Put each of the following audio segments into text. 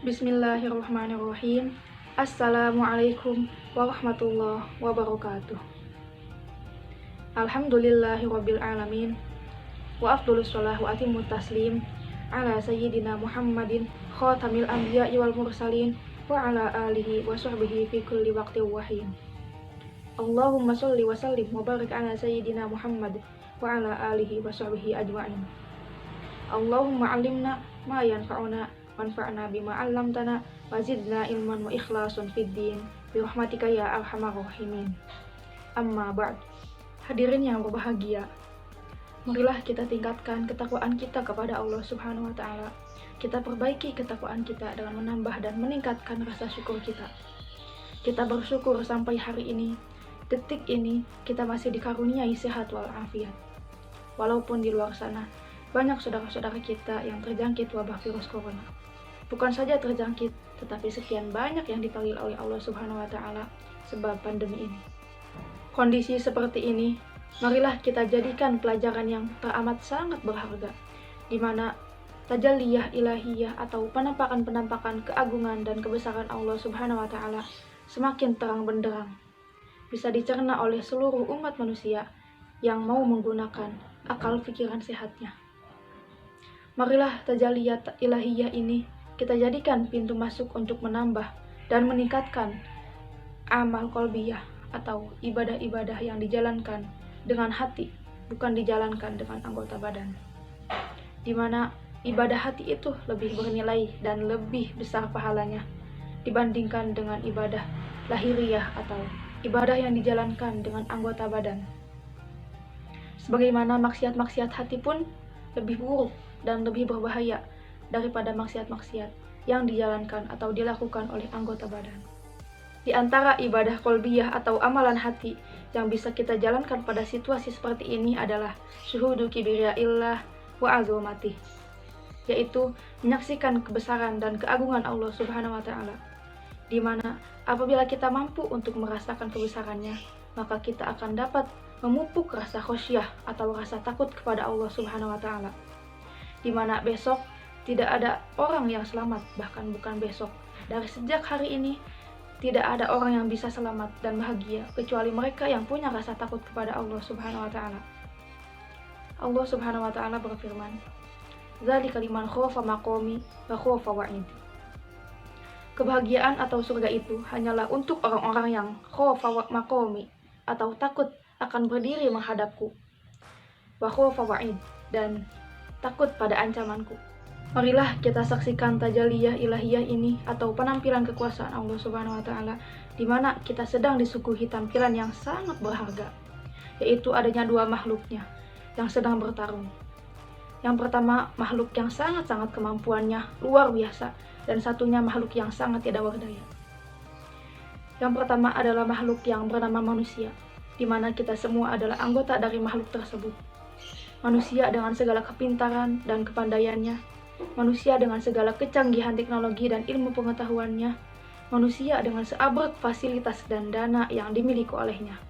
Bismillahirrahmanirrahim. Assalamualaikum warahmatullahi wabarakatuh. Alhamdulillahirabbil alamin. Wa afdhalus sholati wa atimut taslim ala sayyidina Muhammadin khatamil anbiya'i wal mursalin wa ala alihi wa sahbihi fi kulli waqtin wa hin. Allahumma sholli wa sallim wa barik ala sayyidina Muhammad wa ala alihi wa sahbihi ajma'in. Allahumma 'allimna ma yanfa'una wanfa'na bima 'allamtana wa zidna ilman wa ikhlasan fid din bi rahmatika ya arhamar rahimin. Amma ba'd. Hadirin yang berbahagia, marilah kita tingkatkan ketakwaan kita kepada Allah Subhanahu wa taala. Kita perbaiki ketakwaan kita dengan menambah dan meningkatkan rasa syukur kita. Kita bersyukur sampai hari ini, detik ini kita masih dikaruniai sehat walafiat. Walaupun di luar sana banyak saudara-saudara kita yang terjangkit wabah virus corona. Bukan saja terjangkit, tetapi sekian banyak yang dipanggil oleh Allah Subhanahu wa taala sebab pandemi ini. Kondisi seperti ini, marilah kita jadikan pelajaran yang teramat sangat berharga, di mana tajalliyah ilahiyah atau penampakan-penampakan keagungan dan kebesaran Allah Subhanahu wa taala semakin terang benderang, bisa dicerna oleh seluruh umat manusia yang mau menggunakan akal pikiran sehatnya. Marilah tajalliyat ilahiyah ini kita jadikan pintu masuk untuk menambah dan meningkatkan amal qalbiyah atau ibadah-ibadah yang dijalankan dengan hati, bukan dijalankan dengan anggota badan. Di mana ibadah hati itu lebih bernilai dan lebih besar pahalanya dibandingkan dengan ibadah lahiriah atau ibadah yang dijalankan dengan anggota badan. Sebagaimana maksiat-maksiat hati pun lebih buruk dan lebih berbahaya daripada maksiat-maksiat yang dijalankan atau dilakukan oleh anggota badan. Di antara ibadah qalbiyah atau amalan hati yang bisa kita jalankan pada situasi seperti ini adalah syuhudu kibriya'illah wa azamatih, yaitu menyaksikan kebesaran dan keagungan Allah Subhanahu wa taala. Di mana apabila kita mampu untuk merasakan kebesarannya, maka kita akan dapat memupuk rasa khosyah atau rasa takut kepada Allah Subhanahu wa taala. Di mana besok tidak ada orang yang selamat, bahkan bukan besok. Dari sejak hari ini, tidak ada orang yang bisa selamat dan bahagia kecuali mereka yang punya rasa takut kepada Allah Subhanahu wa taala. Allah Subhanahu wa taala berfirman, "Dzalika liman khafa maqami wa khafa wa'id." Kebahagiaan atau surga itu hanyalah untuk orang-orang yang khafa maqami atau takut akan berdiri menghadapku, wa khafa wa'id, dan takut pada ancamanku. Marilah kita saksikan tajalliyah ilahiyah ini atau penampilan kekuasaan Allah Subhanahu wa taala, di mana kita sedang disuguhi tampilan yang sangat berharga, yaitu adanya dua makhluknya yang sedang bertarung. Yang pertama, makhluk yang sangat-sangat kemampuannya luar biasa, dan satunya makhluk yang sangat tidak berdaya. Yang pertama adalah makhluk yang bernama manusia, di mana kita semua adalah anggota dari makhluk tersebut. Manusia dengan segala kepintaran dan kepandaiannya, manusia dengan segala kecanggihan teknologi dan ilmu pengetahuannya, manusia dengan seabrek fasilitas dan dana yang dimiliki olehnya,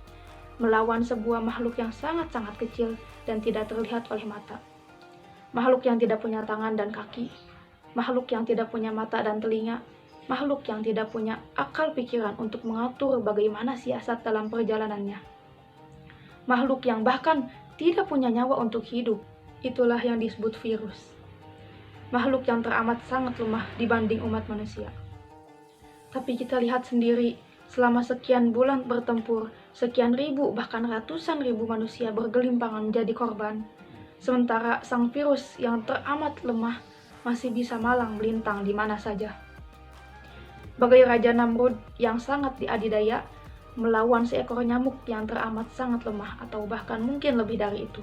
melawan sebuah makhluk yang sangat-sangat kecil dan tidak terlihat oleh mata. Makhluk yang tidak punya tangan dan kaki, makhluk yang tidak punya mata dan telinga, makhluk yang tidak punya akal pikiran untuk mengatur bagaimana siasat dalam perjalanannya. Makhluk yang bahkan tidak punya nyawa untuk hidup, itulah yang disebut virus. Makhluk yang teramat sangat lemah dibanding umat manusia. Tapi kita lihat sendiri, selama sekian bulan bertempur, sekian ribu bahkan ratusan ribu manusia bergelimpangan menjadi korban, sementara sang virus yang teramat lemah masih bisa malang melintang di mana saja. Bagai Raja Namrud yang sangat diadidaya, melawan seekor nyamuk yang teramat sangat lemah atau bahkan mungkin lebih dari itu.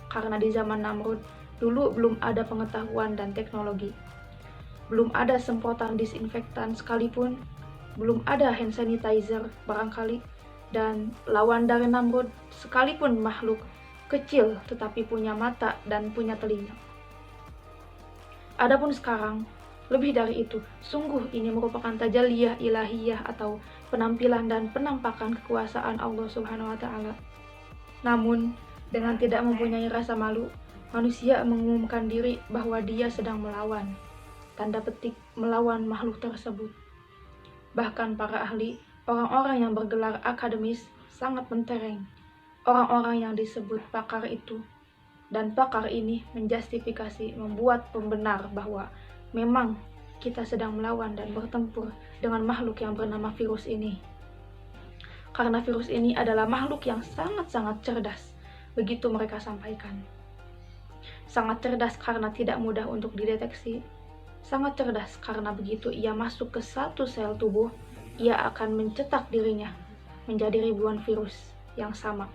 Karena di zaman Namrud, dulu belum ada pengetahuan dan teknologi. Belum ada semprotan disinfektan sekalipun, belum ada hand sanitizer barangkali, dan lawan dari Namrud sekalipun makhluk kecil tetapi punya mata dan punya telinga. Adapun sekarang, lebih dari itu, sungguh ini merupakan tajalliyah ilahiyah atau penampilan dan penampakan kekuasaan Allah Subhanahu wa taala. Namun, dengan tidak mempunyai rasa malu, manusia mengumumkan diri bahwa dia sedang melawan. tanda petik melawan makhluk tersebut. Bahkan para ahli, orang-orang yang bergelar akademis sangat mentereng orang-orang yang disebut pakar itu. Dan pakar ini menjustifikasi, membuat pembenar bahwa memang kita sedang melawan dan bertempur dengan makhluk yang bernama virus ini. Karena virus ini adalah makhluk yang sangat-sangat cerdas, begitu mereka sampaikan. Sangat cerdas karena tidak mudah untuk dideteksi. Sangat cerdas karena begitu ia masuk ke satu sel tubuh, ia akan mencetak dirinya menjadi ribuan virus yang sama.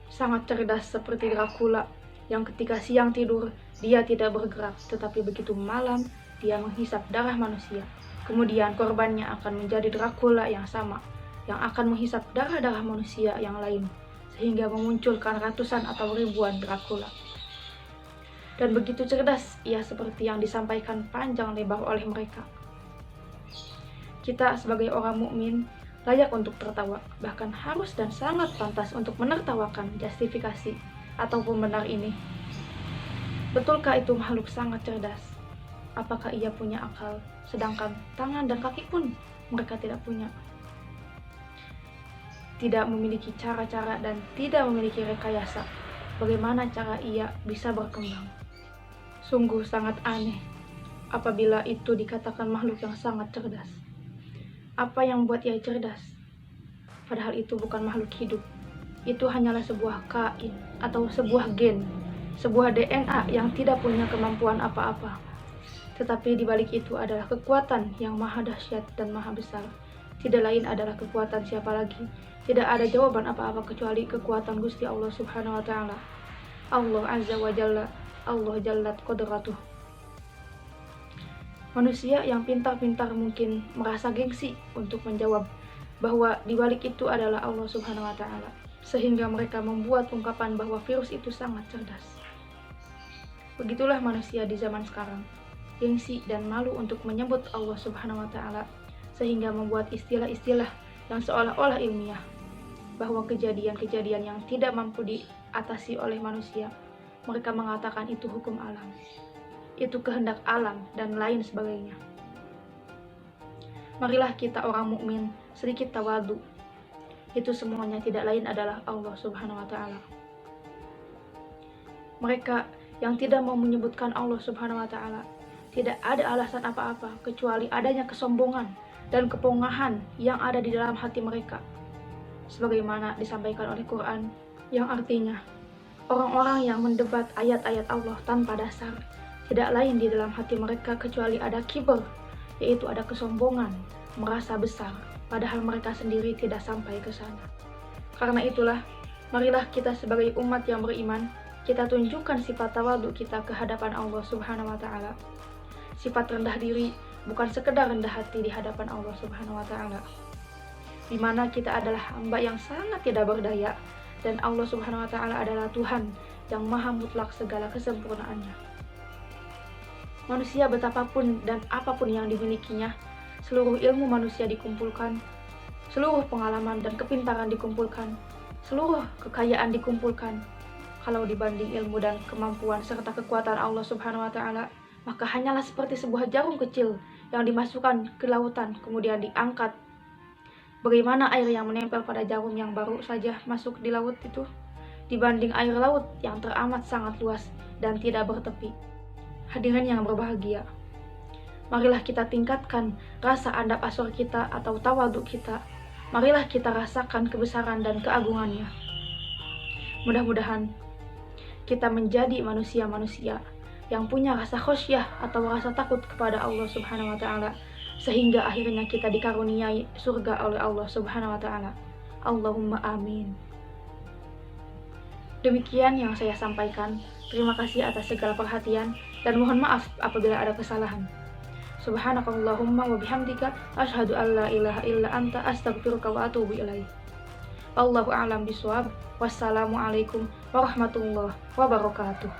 Sangat cerdas seperti Dracula yang ketika siang tidur dia tidak bergerak, tetapi begitu malam dia menghisap darah manusia. Kemudian korbannya akan menjadi Dracula yang sama, yang akan menghisap darah-darah manusia yang lain, sehingga memunculkan ratusan atau ribuan Dracula. Dan begitu cerdas ia seperti yang disampaikan panjang lebar oleh mereka. Kita sebagai orang mukmin layak untuk tertawa, bahkan harus dan sangat pantas untuk menertawakan justifikasi atau pembenar ini. Betulkah itu makhluk sangat cerdas? Apakah ia punya akal, sedangkan tangan dan kaki pun mereka tidak punya? Tidak memiliki cara-cara dan tidak memiliki rekayasa. Bagaimana cara ia bisa berkembang? Sungguh sangat aneh apabila itu dikatakan makhluk yang sangat cerdas. Apa yang membuat ia cerdas? Padahal itu bukan makhluk hidup. Itu hanyalah sebuah kain atau sebuah gen, sebuah DNA yang tidak punya kemampuan apa-apa. Tetapi di balik itu adalah kekuatan yang maha dahsyat dan maha besar. Tidak lain adalah kekuatan siapa lagi. Tidak ada jawaban apa-apa kecuali kekuatan Gusti Allah Subhanahu wa Ta'ala. Allah Azza wa Jalla, Allah Jallat Qodratuh. Manusia yang pintar-pintar mungkin merasa gengsi untuk menjawab bahwa di balik itu adalah Allah Subhanahu wa Ta'ala, sehingga mereka membuat ungkapan bahwa virus itu sangat cerdas. Begitulah manusia di zaman sekarang, gengsi dan malu untuk menyebut Allah Subhanahu wa Ta'ala, sehingga membuat istilah-istilah yang seolah-olah ilmiah, bahwa kejadian-kejadian yang tidak mampu diatasi oleh manusia, mereka mengatakan itu hukum alam, itu kehendak alam, dan lain sebagainya. Marilah kita orang mukmin sedikit tawadu. Itu semuanya tidak lain adalah Allah Subhanahu wa Ta'ala. Mereka yang tidak mau menyebutkan Allah Subhanahu wa Ta'ala, tidak ada alasan apa-apa kecuali adanya kesombongan dan kepongahan yang ada di dalam hati mereka. Sebagaimana disampaikan oleh Quran, yang artinya orang-orang yang mendebat ayat-ayat Allah tanpa dasar, tidak lain di dalam hati mereka kecuali ada kibr, yaitu ada kesombongan, merasa besar, padahal mereka sendiri tidak sampai ke sana. Karena itulah, marilah kita sebagai umat yang beriman, kita tunjukkan sifat tawadhu kita ke hadapan Allah Subhanahu wa Ta'ala. Sifat rendah diri, bukan sekedar rendah hati di hadapan Allah Subhanahu wa Ta'ala, di mana kita adalah hamba yang sangat tidak berdaya, dan Allah Subhanahu wa Ta'ala adalah Tuhan yang maha mutlak segala kesempurnaannya. Manusia betapapun dan apapun yang dimilikinya, seluruh ilmu manusia dikumpulkan, seluruh pengalaman dan kepintaran dikumpulkan, seluruh kekayaan dikumpulkan. Kalau dibanding ilmu dan kemampuan serta kekuatan Allah Subhanahu wa Ta'ala, maka hanyalah seperti sebuah jarum kecil yang dimasukkan ke lautan kemudian diangkat. Bagaimana air yang menempel pada jarum yang baru saja masuk di laut itu dibanding air laut yang teramat sangat luas dan tidak bertepi? Hadirin yang berbahagia, marilah kita tingkatkan rasa andap asor kita atau tawadhu kita. Marilah kita rasakan kebesaran dan keagungannya. Mudah-mudahan kita menjadi manusia-manusia yang punya rasa khosyah atau rasa takut kepada Allah Subhanahu wa Ta'ala, sehingga akhirnya kita dikaruniai surga oleh Allah Subhanahu wa Ta'ala. Allahumma amin. Demikian yang saya sampaikan. Terima kasih atas segala perhatian dan mohon maaf apabila ada kesalahan. Subhanakallahumma wa bihamdika asyhadu an la ilaha illa anta astaghfiruka wa atubu ilaik. Wallahu a'lam bishawab. Wassalamualaikum warahmatullahi wabarakatuh.